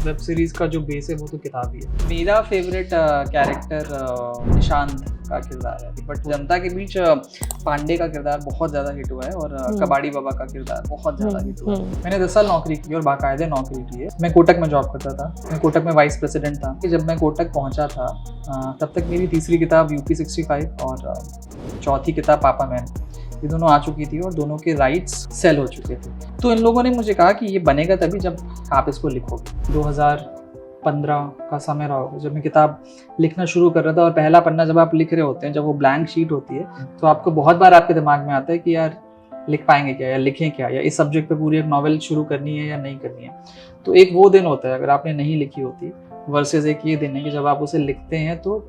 Web series का जो base है वो तो किताब ही है। मेरा फेवरेट कैरेक्टर निशांत का किरदार है, बट जनता के बीच पांडे का किरदार बहुत ज़्यादा हिट हुआ है और कबाड़ी बाबा का किरदार बहुत ज़्यादा हिट हुआ है। मैंने 10 साल नौकरी की और बाकायदे नौकरी की है। मैं कोटक में जॉब करता था, मैं कोटक में वाइस प्रेसिडेंट था। जब मैं कोटक पहुंचा था तब तक मेरी तीसरी किताब यूपी 65 और चौथी किताब पापा मैन, ये दोनों आ चुकी थी और दोनों के राइट्स सेल हो चुके थे। तो इन लोगों ने मुझे कहा कि ये बनेगा तभी जब आप इसको लिखोगे। 2015 का समय रहा होगा जब मैं किताब लिखना शुरू कर रहा था और पहला पन्ना जब आप लिख रहे होते हैं, जब वो ब्लैंक शीट होती है, तो आपको बहुत बार आपके दिमाग में आता है कि यार लिख पाएंगे क्या, या लिखें क्या, या इस सब्जेक्ट पे पूरी एक नॉवेल शुरू करनी है या नहीं करनी है। तो एक वो दिन होता है अगर आपने नहीं लिखी होती, वर्सेस एक ये दिन है कि जब आप उसे लिखते हैं तो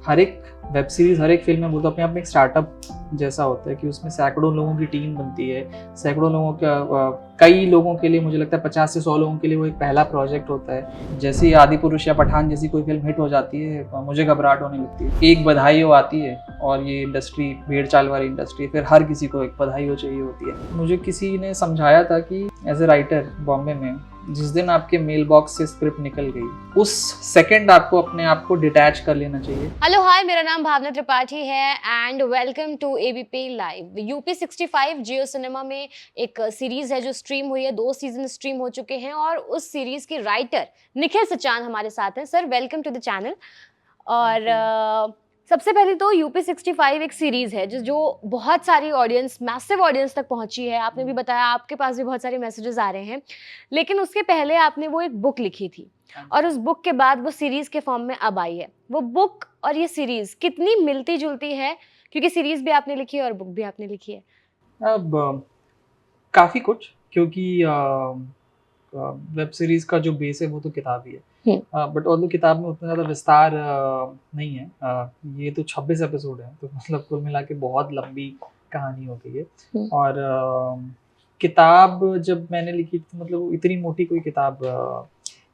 हर एक वेब सीरीज, हर एक फिल्म में बोलते अपने आप में एक स्टार्टअप जैसा होता है कि उसमें सैकड़ों लोगों की टीम बनती है, सैकड़ों लोगों का, कई लोगों के लिए, मुझे लगता है 50 से 100 लोगों के लिए वो एक पहला प्रोजेक्ट होता है। जैसे ही आदि पुरुष या पठान जैसी कोई फिल्म हिट हो जाती है, मुझे घबराहट होने लगती है। एक बधाई हो आती है और ये इंडस्ट्री भेड़ चाल वाली इंडस्ट्री, फिर हर किसी को एक बधाई हो चाहिए होती है। मुझे किसी ने समझाया था कि एज ए राइटर बॉम्बे में, जिस दिन आपके मेल बॉक्स से स्क्रिप्ट निकल गई उस सेकंड आपको अपने आप को डिटैच कर लेना चाहिए। हेलो हाय, मेरा नाम भावना त्रिपाठी है and welcome to ABP live. UP 65 Jio cinema में एक सीरीज है जो स्ट्रीम हुई है, 2 सीजन स्ट्रीम हो चुके हैं और उस सीरीज के राइटर निखिल सचान हमारे साथ हैं। Sir welcome to the channel. और सबसे पहले तो यूपी 65 एक सीरीज है जो बहुत सारी ऑडियंस, मैसिव ऑडियंस तक पहुंची है। आपने भी बताया आपके पास भी बहुत सारे मैसेजेस आ रहे हैं, लेकिन उसके पहले आपने वो एक बुक लिखी थी और उस बुक के बाद वो सीरीज के फॉर्म में अब आई है। वो बुक और ये सीरीज कितनी मिलती जुलती है, क्योंकि सीरीज भी आपने लिखी है और बुक भी आपने लिखी है? अब काफ़ी कुछ, क्योंकि वेब सीरीज का जो बेस है वो तो किताब ही है, बट ऑल्दो किताब में उतना ज़्यादा विस्तार नहीं है। ये तो 26 एपिसोड है, तो मतलब कुल मिला के बहुत लंबी कहानी हो गई है। और किताब जब मैंने लिखी थी, मतलब इतनी मोटी कोई किताब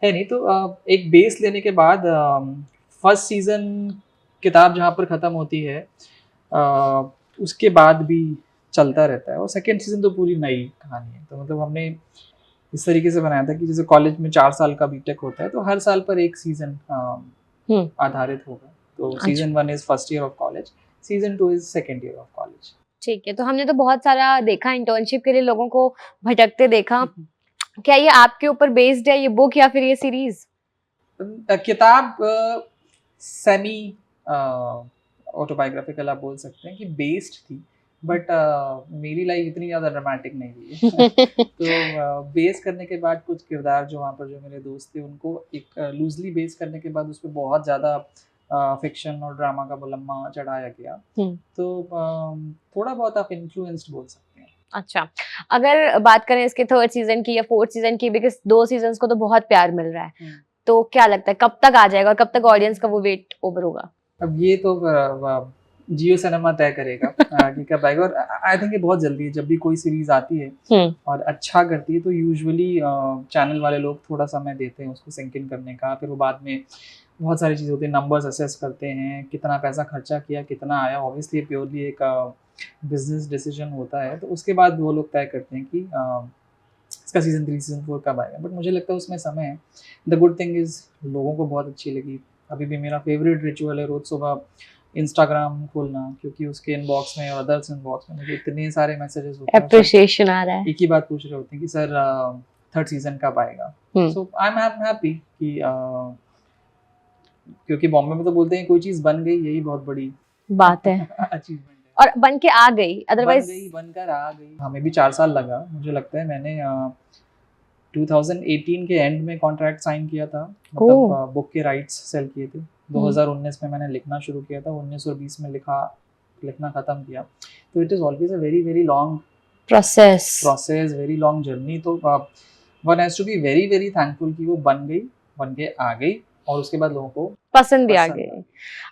है नहीं, तो एक बेस लेने के बाद फर्स्ट सीजन किताब जहाँ पर ख़त्म होती है उसके बाद भी चलता रहता है, और सेकेंड सीजन तो पूरी नई कहानी है। तो मतलब हमने इस तरीके से बनाया था कि जैसे कॉलेज में 4 साल का बीटेक होता है, तो हर साल पर एक सीजन आधारित होगा। तो season 1 is first year of college, season 2 is second year of college. ठीक है, तो हमने तो बहुत सारा देखा, इंटर्नशिप के लिए लोगों को भटकते देखा। क्या ये आपके ऊपर बेस्ड है ये बुक या फिर ये सीरीज? किताब सेमी ऑटोबायोग्राफिकल आप बोल सकते हैं कि बेस्ड थी, बट मेरी लाइफ इतनी ज़्यादा ड्रामेटिक नहीं हुई है। तो बेस करने के बाद कुछ किरदार जो वहाँ पर जो मेरे दोस्त थे उनको एक लूजली बेस करने के बाद उस पर बहुत ज़्यादा फिक्शन और ड्रामा का मुलम्मा चढ़ाया गया। तो थोड़ा बहुत आप इन्फ्लुएंस्ड बोल सकते हैं। अच्छा, अगर बात करें इसके 3rd सीजन की या 4th सीजन की, बिकॉज 2 सीजन्स को तो बहुत प्यार मिल रहा है, तो क्या लगता है कब तक आ जाएगा और कब तक ऑडियंस का वो वेट ओवर होगा? अब ये तो जियो सिनेमा तय करेगा कि कब आएगा, और आई थिंक ये बहुत जल्दी है। जब भी कोई सीरीज आती है और अच्छा करती है तो यूजुअली चैनल वाले लोग थोड़ा समय देते हैं उसको सिंक इन करने का। फिर वो बाद में बहुत सारी चीज़ होती है, नंबर्स असेस करते हैं, कितना पैसा खर्चा किया, कितना आया। ऑब्वियसली प्योरली एक बिजनेस डिसीजन होता है, तो उसके बाद वो लोग तय करते हैं कि इसका सीजन 3 सीजन 4 कब आएगा। बट मुझे लगता है उसमें समय है। द गुड थिंग इज़ लोगों को बहुत अच्छी लगी। अभी भी मेरा फेवरेट रिचुअल है रोज सुबह इंस्टाग्राम खोलना, क्योंकि उसके इनबॉक्स में और अदर्स इनबॉक्स में मुझे इतने सारे मैसेजेस होते हैं, एप्रिसिएशन आ रहा है। एक ही बात पूछ रहे होते हैं कि सर 3rd सीजन कब आएगा। सो आई एम हैप्पी कि क्योंकि बॉम्बे में तो बोलते हैं कोई चीज़ बन गई, यही बहुत बड़ी बात है। अचीवमेंट है। और बन के आ गई, अदरवाइज बनकर आ गई। हमें भी 4 साल लगा। मुझे लगता है मैंने 2018 के एंड में कॉन्ट्रैक्ट साइन किया था, मतलब बुक के राइट्स सेल किए थे। 2019 में मैंने लिखना शुरू किया था, 19 और 20 में लिखना ख़त्म किया। तो it is always a very very long process, very long journey. तो one has to be very very thankful कि वो बन के आ गई और उसके बाद लोगों को पसंद भी आ गई।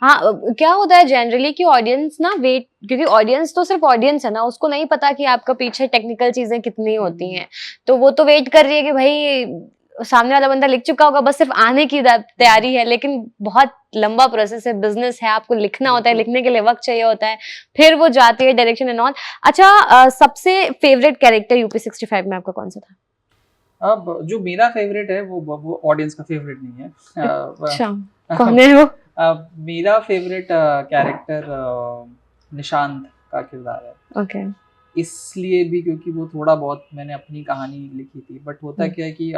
हाँ, क्या होता है जनरली कि ऑडियंस ना वेट, क्योंकि ऑडियंस तो सिर्फ ऑडियंस है ना, उसको नहीं पता कि आपका पीछे टेक्निकल चीजें कितनी होती हैं, तो वो तो वेट कर रही है कि भाई सामने वाला बंदा लिख चुका होगा, बस सिर्फ आने की तैयारी है। लेकिन बहुत लंबा प्रोसेस है, बिजनेस है, आपको लिखना होता है, लिखने के लिए वक्त चाहिए होता है, फिर वो जाती है डायरेक्शन एंड ऑल। अच्छा, सबसे फेवरेट कैरेक्टर यूपी 65 में आपका कौन सा था? अब जो मेरा फेवरेट है वो ऑडियंस का फेवरेट नहीं है। अच्छा, कौन है वो? मेरा फेवरेट कैरेक्टर निशांत का किरदार है। ओके। इसलिए भी क्योंकि वो थोड़ा बहुत मैंने अपनी कहानी लिखी थी, बट होता क्या है कि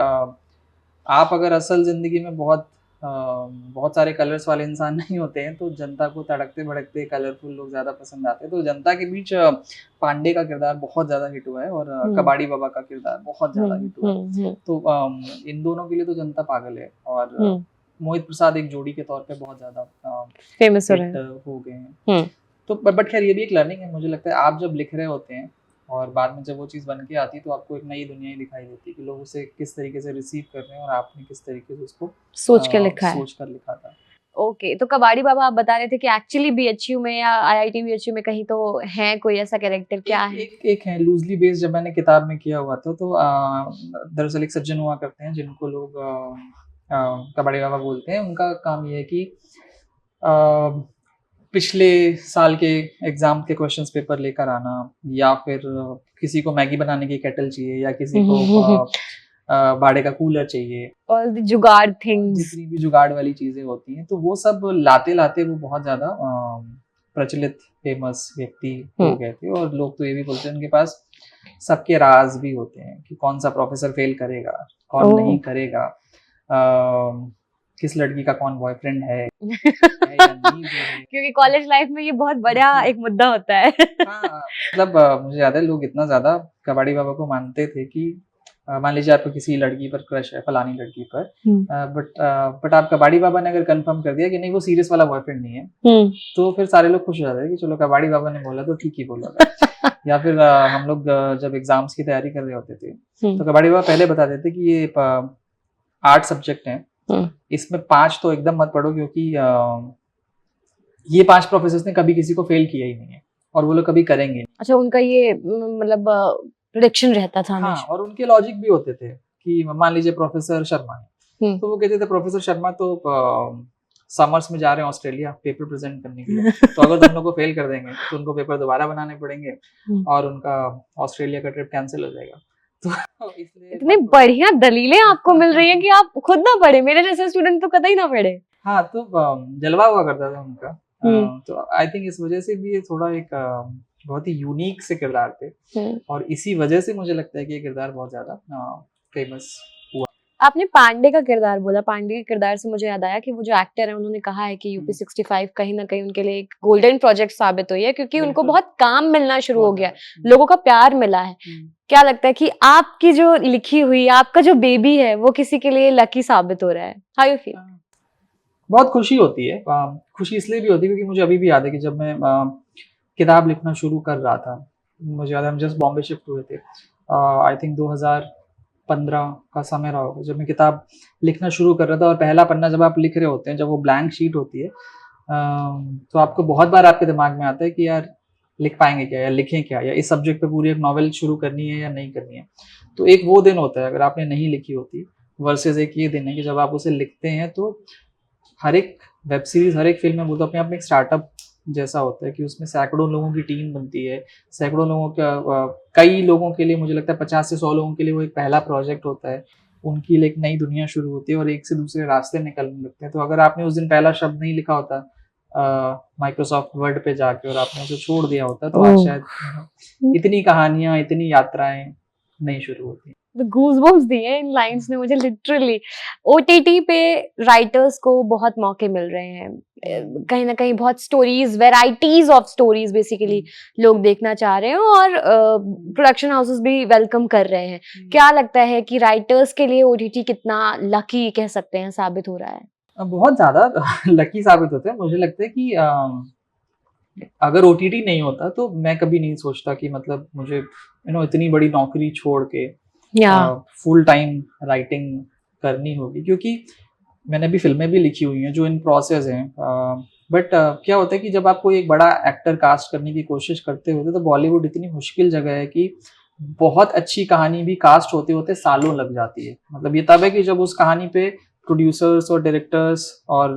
आप अगर असल ज़िंदगी में बहुत सारे कलर्स वाले इंसान नहीं होते हैं, तो जनता को तड़कते-भड़कते कलरफुल लोग ज़्यादा पसंद आते हैं। तो जनता के बीच पांडे का किरदार बहुत ज़्यादा हिट हुआ है और कबाड़ी बाबा का किरदार बहुत ज़्यादा हिट हुआ है। तो इन दोनों के लिए तो जनता पागल है और मोहित प्रसाद एक जोड़ी के तौर पे बहुत ज़्यादा फेमस हिट हो गए हैं। तो बट खैर ये भी एक लर्निंग है, मुझे लगता है आप जब लिख रहे होते हैं और बाद में जब वो चीज़ बन के आती है तो आपको एक नई दुनिया ही दिखाई देती है कि लोग उसे किस तरीके से रिसीव कर रहे हैं और आपने किस तरीके से उसको सोच कर लिखा था। ओके, तो कबाड़ी बाबा आप बता रहे थे कि एक्चुअली बीएचयू में या आईआईटी बीएचयू में कहीं तो है कोई ऐसा कैरेक्टर, क्या है? एक है लूजली बेस्ड, जब मैंने किताब में किया हुआ था तो दरअसल एक सज्जन हुआ करते हैं जिनको लोग कबाड़ी बाबा बोलते हैं। उनका काम ये है कि पिछले साल के एग्जाम के क्वेश्चंस पेपर लेकर आना, या फिर किसी को मैगी बनाने की केटल चाहिए या किसी को बाड़े का कूलर चाहिए, ऑल द जुगाड़ थिंग्स, जितनी भी जुगाड़ वाली चीजें होती हैं, तो वो सब लाते लाते वो बहुत ज्यादा प्रचलित फेमस व्यक्ति हो गए थे। और लोग तो ये भी बोलते हैं उनके पास सबके राज भी होते हैं कि कौन सा प्रोफेसर फेल करेगा, कौन नहीं करेगा, किस लड़की का कौन बॉयफ्रेंड है या नहीं है। क्योंकि कॉलेज लाइफ में ये बहुत बड़ा एक मुद्दा होता है। हाँ, मतलब मुझे याद है लोग इतना ज्यादा कबाड़ी बाबा को मानते थे कि मान लीजिए आपको किसी लड़की पर क्रश है, फलानी लड़की पर, बट आप कबाड़ी बाबा ने अगर कंफर्म कर दिया कि नहीं वो सीरियस वाला बॉयफ्रेंड नहीं है, तो फिर सारे लोग खुश हो जाते हैं कि चलो कबाड़ी बाबा ने बोला तो ठीक ही बोला था। या फिर हम लोग जब एग्जाम्स की तैयारी कर रहे होते थे तो कबाड़ी बाबा पहले बता देते कि ये 8 सब्जेक्ट हैं, इसमें 5 तो एकदम मत पढ़ो क्योंकि ये 5 प्रोफेसर्स ने कभी किसी को फेल किया ही नहीं है और वो लोग कभी करेंगे। अच्छा, उनका ये मतलब प्रेडिक्शन रहता था। हाँ, और उनके लॉजिक भी होते थे कि मान लीजिए प्रोफेसर शर्मा है, तो वो कहते थे प्रोफेसर शर्मा तो समर्स में जा रहे हैं ऑस्ट्रेलिया पेपर प्रेजेंट करने के लिए, तो अगर तुम लोग को फेल कर देंगे तो उनको पेपर दोबारा बनाने पड़ेंगे और उनका ऑस्ट्रेलिया का ट्रिप कैंसिल हो जाएगा। तो इसलिए इतनी बढ़िया दलीलें आपको मिल रही हैं कि आप खुद ना पढ़े, मेरे जैसे स्टूडेंट तो कतई ना पढ़े। हाँ, तो जलवा हुआ करता था उनका। तो आई थिंक इस वजह से भी ये थोड़ा एक बहुत ही यूनिक से किरदार थे और इसी वजह से मुझे लगता है कि ये किरदार बहुत ज्यादा फेमस हुआ। आपने पांडे का किरदार बोला, पांडे के किरदार से मुझे याद आया कि वो जो एक्टर है उन्होंने कहा है कि यूपी 65 कहीं ना कहीं उनके लिए एक गोल्डन प्रोजेक्ट साबित हुई है क्योंकि उनको बहुत काम मिलना शुरू हो गया, लोगों का प्यार मिला है। क्या लगता है कि आपकी जो लिखी हुई आपका जो बेबी है वो किसी के लिए लकी साबित हो रहा है? How you feel? बहुत खुशी होती है। खुशी इसलिए भी होती है क्योंकि मुझे अभी भी याद है कि जब मैं किताब लिखना शुरू कर रहा था, मुझे याद है हम जस्ट बॉम्बे शिफ्ट हुए थे, आई थिंक 2015 का समय रहा होगा जब मैं किताब लिखना शुरू कर रहा था। और पहला पन्ना जब आप लिख रहे होते हैं, जब वो ब्लैंक शीट होती है, तो आपको बहुत बार आपके दिमाग में आता है कि यार लिख पाएंगे क्या या लिखें क्या, या इस सब्जेक्ट पे पूरी एक नॉवेल शुरू करनी है या नहीं करनी है। तो एक वो दिन होता है अगर आपने नहीं लिखी होती, वर्सेस एक ये दिन है कि जब आप उसे लिखते हैं तो हर एक वेब सीरीज, हर एक फिल्म में बोलते अपने आप में एक स्टार्टअप जैसा होता है कि उसमें सैकड़ों लोगों की टीम बनती है, सैकड़ों लोगों का, कई लोगों के लिए, मुझे लगता है 50 से 100 लोगों के लिए वो एक पहला प्रोजेक्ट होता है, उनकी लिए एक नई दुनिया शुरू होती है और एक से दूसरे रास्ते निकलने लगते हैं। तो अगर आपने उस दिन पहला शब्द नहीं लिखा होता माइक्रोसॉफ्ट वर्ड पे जाके और आपने उसे छोड़ दिया होता तो आज शायद इतनी कहानियां, इतनी यात्राएं नहीं शुरू होती। गूज़बम्प्स दिए इन लाइंस ने मुझे लिटरली। ओटीटी पे राइटर्स को बहुत मौके मिल रहे हैं, कहीं ना कहीं बहुत stories, varieties of stories basically लोग देखना चाह रहे हैं और प्रोडक्शन हाउसेस भी वेलकम कर रहे हैं। क्या लगता है कि राइटर्स के लिए ओटीटी कितना लकी कह सकते हैं साबित हो रहा है? बहुत ज्यादा लकी साबित होते हैं। मुझे लगता है कि अगर ओटीटी नहीं होता तो मैं कभी नहीं सोचता कि मतलब मुझे इतनी बड़ी नौकरी छोड़ के फुल टाइम राइटिंग करनी होगी, क्योंकि मैंने अभी फिल्में भी लिखी हुई हैं जो इन प्रोसेस हैं। बट क्या होता है कि जब आप कोई एक बड़ा एक्टर कास्ट करने की कोशिश करते होते तो बॉलीवुड इतनी मुश्किल जगह है कि बहुत अच्छी कहानी भी कास्ट होते होते सालों लग जाती है। मतलब ये तब है कि जब उस कहानी पे प्रोड्यूसर्स और डायरेक्टर्स और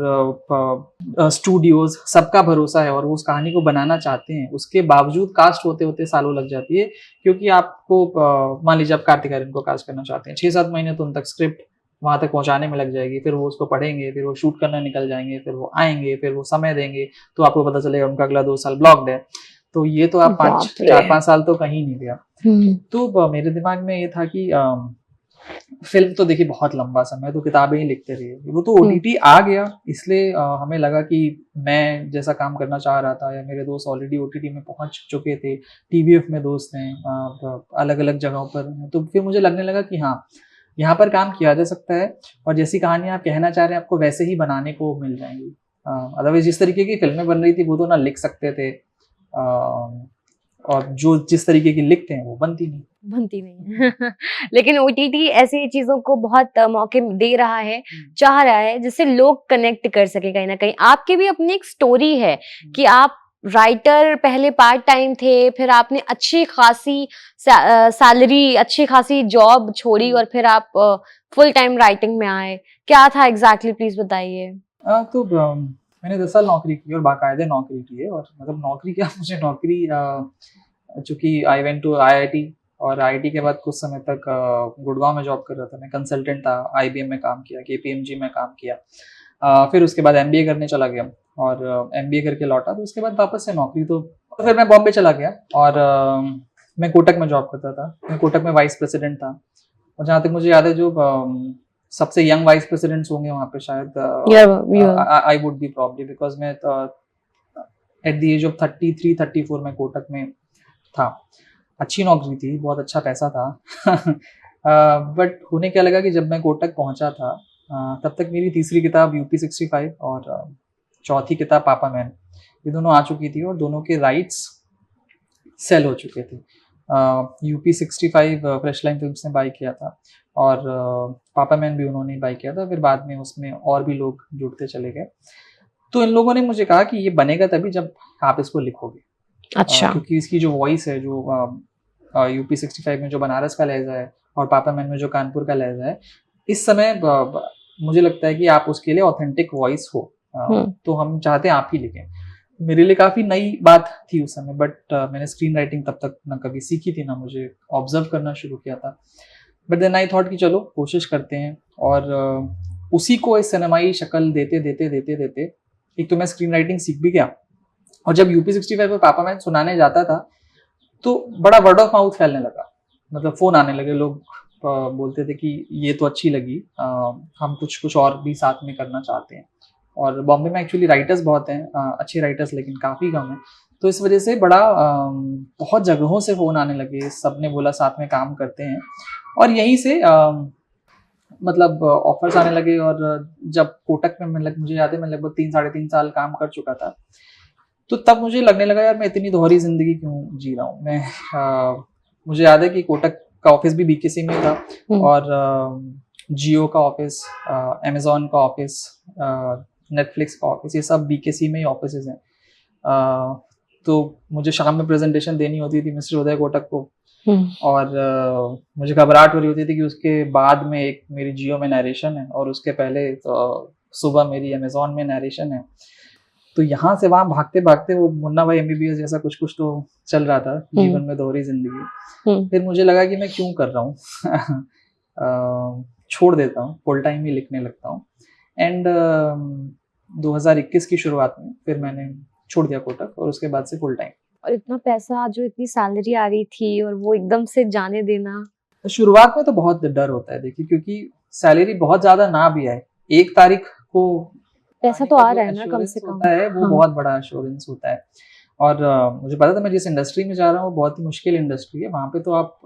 स्टूडियोज सबका भरोसा है और वो उस कहानी को बनाना चाहते हैं, उसके बावजूद कास्ट होते होते सालों लग जाती है। क्योंकि आपको मान लीजिए आप कार्तिक आर्यन को कास्ट करना चाहते हैं, 6-7 महीने तो उन तक स्क्रिप्ट वहां तक पहुंचाने में लग जाएगी, फिर वो उसको पढ़ेंगे, फिर वो शूट करना निकल जाएंगे, फिर वो आएंगे, फिर वो समय देंगे, तो आपको पता चलेगा उनका अगला 2 साल ब्लॉक्ड है। तो ये तो आप 4-5 साल तो कहीं नहीं गया। तो मेरे दिमाग में ये था कि फिल्म तो देखिए बहुत लंबा समय, तो किताबें ही लिखते रहिए। वो तो OTT आ गया, इसलिए हमें लगा कि मैं जैसा काम करना चाह रहा था या मेरे दोस्त ऑलरेडी OTT में पहुंच चुके थे, TVF में दोस्त हैं, अलग अलग जगहों पर, तो फिर मुझे लगने लगा कि हाँ यहाँ पर काम किया जा सकता है और जैसी कहानी आप कहना चाह रहे हैं आपको वैसे ही बनाने को मिल जाएंगी। अदरवाइज जिस तरीके की फिल्में बन रही थी वो तो ना लिख सकते थे, और जो जिस तरीके की लिखते हैं वो बनती नहीं। लेकिन OTT ऐसी चीजों को बहुत मौके दे रहा है, चाह रहा है, जिससे लोग कनेक्ट कर सके कहीं ना कहीं। आपकी भी अपनी एक स्टोरी है कि आप राइटर पहले पार्ट टाइम थे, फिर आपने अच्छी खासी सैलरी, अच्छी खासी जॉब छोड़ी और फिर आप फुल टाइम राइटिंग में आए। क्या था एग्जैक्टली, प्लीज बताइए। तो मैंने 10 साल नौकरी की और बाकायदे नौकरी की है, और मतलब नौकरी क्या, मुझे नौकरी चूंकि आई वेंट टू IIT और IIT के बाद कुछ समय तक गुड़गांव में जॉब कर रहा था, मैं कंसल्टेंट था, IBM में काम किया, KPMG में काम किया, फिर उसके बाद MBA करने चला गया और MBA करके लौटा, तो उसके बाद वापस से नौकरी, तो फिर मैं बॉम्बे चला गया और मैं कोटक में जॉब करता था। मैं कोटक में वाइस प्रेसिडेंट था, और जहाँ तक मुझे याद है जो सबसे यंग वाइस प्रेसिडेंट्स होंगे वहाँ पे शायद I would be probably, because मैं एट द एज ऑफ 33-34 में कोटक में था। अच्छी नौकरी थी, बहुत अच्छा पैसा था बट होने क्या लगा कि जब मैं कोटक पहुंचा था तब तक मेरी तीसरी किताब UP65 और चौथी किताब पापा मैन, ये दोनों आ चुकी थी और दोनों के राइट्स सेल हो चुके थे। UP65 फ्रेश लाइन फिल्म्स ने बाई किया था और पापा मैन भी उन्होंने बाई किया था, फिर बाद में उसमें और भी लोग जुड़ते चले गए। तो इन लोगों ने मुझे कहा कि ये बनेगा तभी जब आप इसको लिखोगे। अच्छा। क्योंकि इसकी जो वॉइस है, जो UP65 में जो बनारस का लहजा है और पापा मैन में जो कानपुर का लहजा है, इस समय मुझे लगता है कि आप उसके लिए ऑथेंटिक वॉइस हो, तो हम चाहते हैं आप ही लिखें। मेरे लिए काफी नई बात थी उस समय, बट मैंने स्क्रीन राइटिंग तब तक ना कभी सीखी थी, ना मुझे ऑब्जर्व करना शुरू किया था। बट देन आई थॉट कि चलो कोशिश करते हैं, और उसी को इस सिनेमाई शक्ल देते देते देते देते एक तो मैं स्क्रीन राइटिंग सीख भी गया, और जब UP65 पर पापा मैन सुनाने जाता था तो बड़ा वर्ड ऑफ माउथ फैलने लगा, मतलब फोन आने लगे, लोग बोलते थे कि ये तो अच्छी लगी, हम कुछ और भी साथ में करना चाहते हैं। और बॉम्बे में एक्चुअली राइटर्स बहुत हैं, अच्छे राइटर्स, लेकिन काफ़ी कम हैं, तो इस वजह से बड़ा बहुत जगहों से फ़ोन आने लगे, सब ने बोला साथ में काम करते हैं, और यहीं से मतलब ऑफर्स आने लगे। और जब कोटक में मुझे याद है मैं लगभग 3-3.5 साल काम कर चुका था, तो तब मुझे लगने लगा यार मैं इतनी दोहरी जिंदगी क्यों जी रहा हूँ मैं। मुझे याद है कि कोटक का ऑफिस भी BKC में था, और जियो का ऑफिस, अमेजोन का ऑफिस, नेटफ्लिक्स का ऑफिस, ये सब BKC में ही ऑफिस हैं। तो मुझे शाम में प्रेजेंटेशन देनी होती थी मिस्टर उदय कोटक को, और मुझे घबराहट हो रही होती थी कि उसके बाद में एक मेरी जियो में नरेशन है और उसके पहले तो सुबह मेरी अमेजोन में नरेशन है। तो यहाँ से वहाँ भागते भागते वो मुन्ना भाई MBBS जैसा कुछ तो चल रहा था जीवन में, दोहरी जिंदगी। फिर मुझे लगा कि मैं क्यों कर रहा हूँ, छोड़ देता हूँ, फुल टाइम ही लिखने लगता हूँ। एंड 2021 की शुरुआत में फिर मैंने छोड़ दिया कोटक, और उसके बाद से फुल टाइम। और इतना पैसा, जो इतनी सैलरी आ रही थी, और वो एकदम से जाने देना, शुरुआत में तो बहुत डर होता है देखिए, क्योंकि सैलरी बहुत ज्यादा ना भी आए, 1 तारीख को पैसा तो आ रहा है ना कम से कम, होता है वो बहुत बड़ा एश्योरेंस होता है। और मुझे पता था मैं जिस इंडस्ट्री में जा रहा हूँ बहुत ही मुश्किल इंडस्ट्री है, वहाँ पे तो आप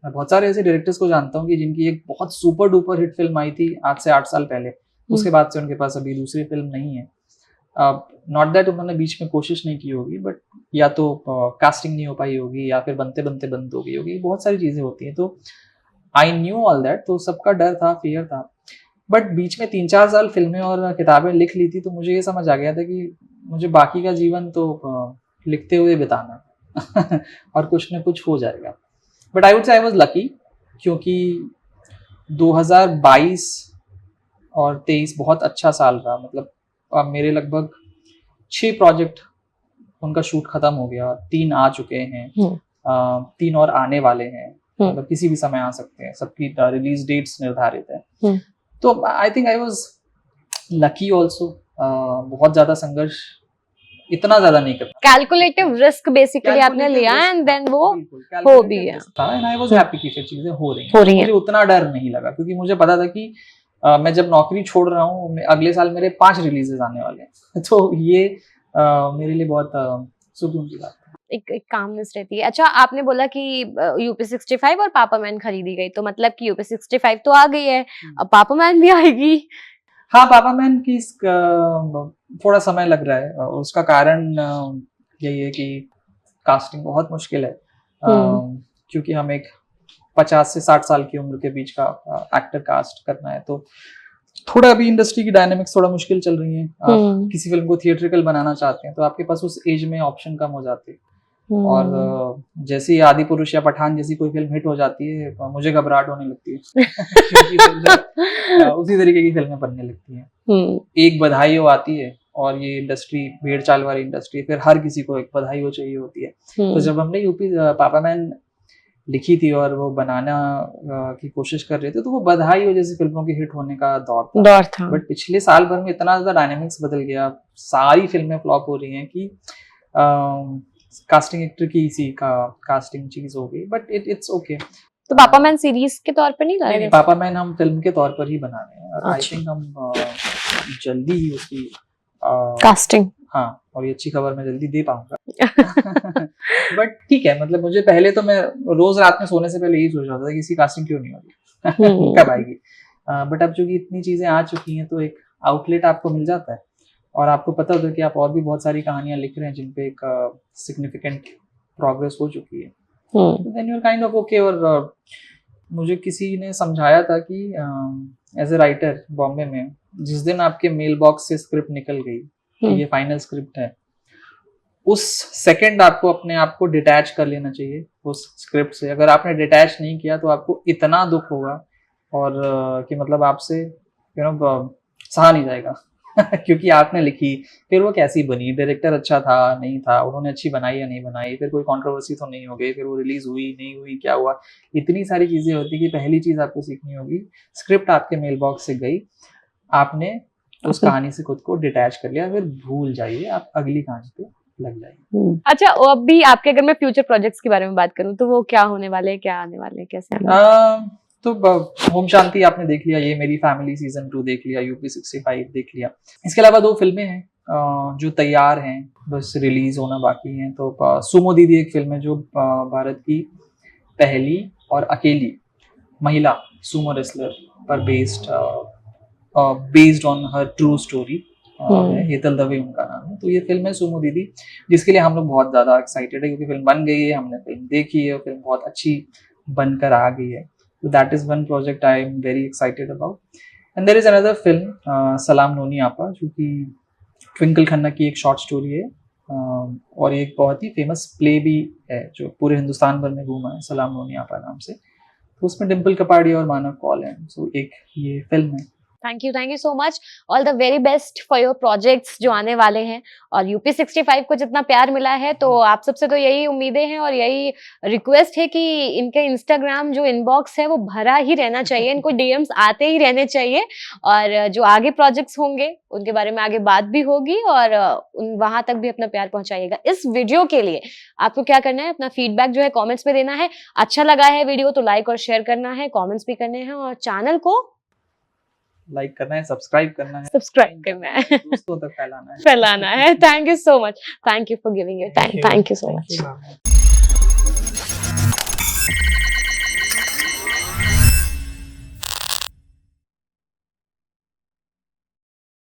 मैं बहुत सारे ऐसे डायरेक्टर्स को जानता हूँ कि जिनकी एक बहुत सुपर डुपर हिट फिल्म आई थी आज से 8 साल पहले, उसके बाद से उनके पास अभी दूसरी फिल्म नहीं है। नॉट दैट उन्होंने बीच में कोशिश नहीं की होगी, बट या तो कास्टिंग नहीं हो पाई होगी, या फिर बनते बनते बंद हो गई होगी, बहुत सारी चीजें होती हैं। तो आई न्यू ऑल दैट, तो सबका डर था, फियर था। बट बीच में 3-4 साल फिल्में और किताबें लिख ली थी, तो मुझे ये समझ आ गया था कि मुझे बाकी का जीवन तो लिखते हुए बिताना और कुछ न कुछ हो जाएगा। But I would say I was lucky, क्योंकि 2022 और 23 बहुत अच्छा साल रहा। मतलब अब मेरे लगभग 6 प्रोजेक्ट उनका शूट खत्म हो गया, 3 आ चुके हैं, 3 और आने वाले हैं, मतलब किसी भी समय आ सकते हैं, सबकी रिलीज डेट्स निर्धारित है। तो I think I was lucky also. बहुत ज्यादा संघर्ष इतना ज्यादा नहीं करना, कैलकुलेटिव रिस्क बेसिकली आपने लिया एंड देन वो हो भी गया एंड आई वाज हैप्पी कि फिर चीजें हो रही हैं। मुझे उतना डर नहीं लगा क्योंकि मुझे पता था कि मैं जब नौकरी छोड़ रहा हूँ, अगले साल मेरे 5 रिलीजेस आने वाले हैं। तो ये मेरे लिए बहुत सुकून की बात है। एक कामनेस रहती है। अच्छा, आपने बोला कि यूपी 65 और पापा मैन खरीदी गई, तो मतलब कि यूपी 65 तो आ गई है, अब पापा मैन भी आएगी। हाँ, पापा मैन की थोड़ा समय लग रहा है। उसका कारण यही है कि कास्टिंग बहुत मुश्किल है, क्योंकि हम एक 50 से 60 साल की उम्र के बीच का एक्टर कास्ट करना है, तो थोड़ा अभी इंडस्ट्री की डायनामिक्स थोड़ा मुश्किल चल रही है। आप किसी फिल्म को थिएट्रिकल बनाना चाहते हैं तो आपके पास उस एज में ऑप्शन कम हो जाते हैं, और जैसे ही आदि पुरुष या पठान जैसी कोई फिल्म हिट हो जाती है तो मुझे घबराहट होने लगती है क्योंकि उसी तरीके की फिल्में बनने लगती हैं। एक बधाई हो आती है और ये इंडस्ट्री भेड़ चाल वाली इंडस्ट्री, फिर हर किसी को एक बधाई हो चाहिए होती है। तो जब हमने यूपी पापा मैन लिखी थी और वो बनाना की कोशिश कर रहे थे, तो वो बधाई हो जैसी फिल्मों के हिट होने का दौर था। बट पिछले साल भर में इतना ज्यादा डायनामिक्स बदल गया, सारी फिल्में फ्लॉप हो रही हैं कि कास्टिंग एक्टर की इसी का कास्टिंग चीज हो गई। But it's okay. तो पापा मैन सीरीज के तौर पर नहीं ला रहे? पापा मैन हम फिल्म के तौर पर ही बना रहे हैं, और आई थिंक हम जल्दी ही उसकी कास्टिंग, हाँ, और ये अच्छी खबर मैं जल्दी दे पाऊंगा। बट ठीक है, मतलब मुझे पहले तो मैं रोज रात में सोने से पहले यही सोच रहा था कि इसकी कास्टिंग क्यों नहीं होगी, कब आएगी। बट अब चूंकि इतनी चीजें आ चुकी हैं तो एक आउटलेट आपको मिल जाता है, और आपको पता होता है कि आप और भी बहुत सारी कहानियां लिख रहे हैं जिन पे एक सिग्निफिकेंट प्रोग्रेस हो चुकी है, then you are kind of okay. और मुझे किसी ने समझाया था कि एज ए राइटर बॉम्बे में, जिस दिन आपके मेल बॉक्स से स्क्रिप्ट निकल गई कि ये फाइनल स्क्रिप्ट है, उस सेकंड आपको अपने आप को डिटैच कर लेना चाहिए उस स्क्रिप्ट से। अगर आपने डिटैच नहीं किया तो आपको इतना दुख होगा और कि मतलब आपसे सहा नहीं जाएगा क्योंकि आपने लिखी, फिर वो कैसी बनी, डायरेक्टर अच्छा था नहीं था, उन्होंने अच्छी बनाई या नहीं बनाई, फिर कोई कंट्रोवर्सी तो नहीं हो गई, फिर वो रिलीज हुई नहीं हुई, क्या हुआ, इतनी सारी चीजें होती कि पहली चीज आपको सीखनी होगी, स्क्रिप्ट आपके मेल बॉक्स से गई, आपने उस कहानी से खुद को डिटैच कर लिया, फिर भूल जाइए, आप अगली कहानी पे लग जाइए। अच्छा, अब भी आपके अगर मैं फ्यूचर प्रोजेक्ट्स के बारे में बात करूं तो वो क्या होने वाले हैं, क्या आने वाले हैं, कैसे आने वाले? तो होम शांति आपने देख लिया, ये मेरी फैमिली सीजन 2 देख लिया, यूपी 65 देख लिया। इसके अलावा 2 फिल्में हैं जो तैयार हैं, बस रिलीज होना बाकी हैं। तो सुमो दीदी एक फिल्म है जो भारत की पहली और अकेली महिला सुमो रेसलर पर based on her true story है, हेतल दवे उनका नाम है। तो ये फिल्म है सुमो दीदी, जिसके लिए हम लोग बहुत ज्यादा एक्साइटेड है क्योंकि फिल्म बन गई है, हमने फिल्म देखी है, फिल्म बहुत अच्छी बनकर आ गई है। So that is one project I am very excited about. And there is another film, सलाम नोनी आपा, जो कि ट्विंकल खन्ना की एक शॉर्ट स्टोरी है, और एक बहुत ही फेमस प्ले भी है जो पूरे हिंदुस्तान भर में घूमा है, सलाम नोनी आपा नाम से। तो उसमें डिम्पल कपाड़ी और मानव कौल हैं। सो एक ये फिल्म है। Thank you so much, all the very best for your projects जो आने वाले हैं। और यूपी 65 को जितना प्यार मिला है तो आप सबसे तो यही उम्मीदें हैं और यही रिक्वेस्ट है कि इनके इंस्टाग्राम जो इनबॉक्स है वो भरा ही रहना चाहिए, इनको डीएम्स आते ही रहने चाहिए, और जो आगे प्रोजेक्ट्स होंगे उनके बारे में आगे बात भी होगी, और वहां तक भी अपना प्यार पहुंचाइएगा। इस वीडियो के लिए आपको क्या करना है, अपना फीडबैक जो है कॉमेंट्स में देना है। अच्छा लगा है वीडियो तो लाइक और शेयर करना है, कॉमेंट्स भी करने हैं, और चैनल को लाइक करना है, सब्सक्राइब करना है, दोस्तों तक फैलाना है। Thank you so much, thank you for giving your time, thank you so much.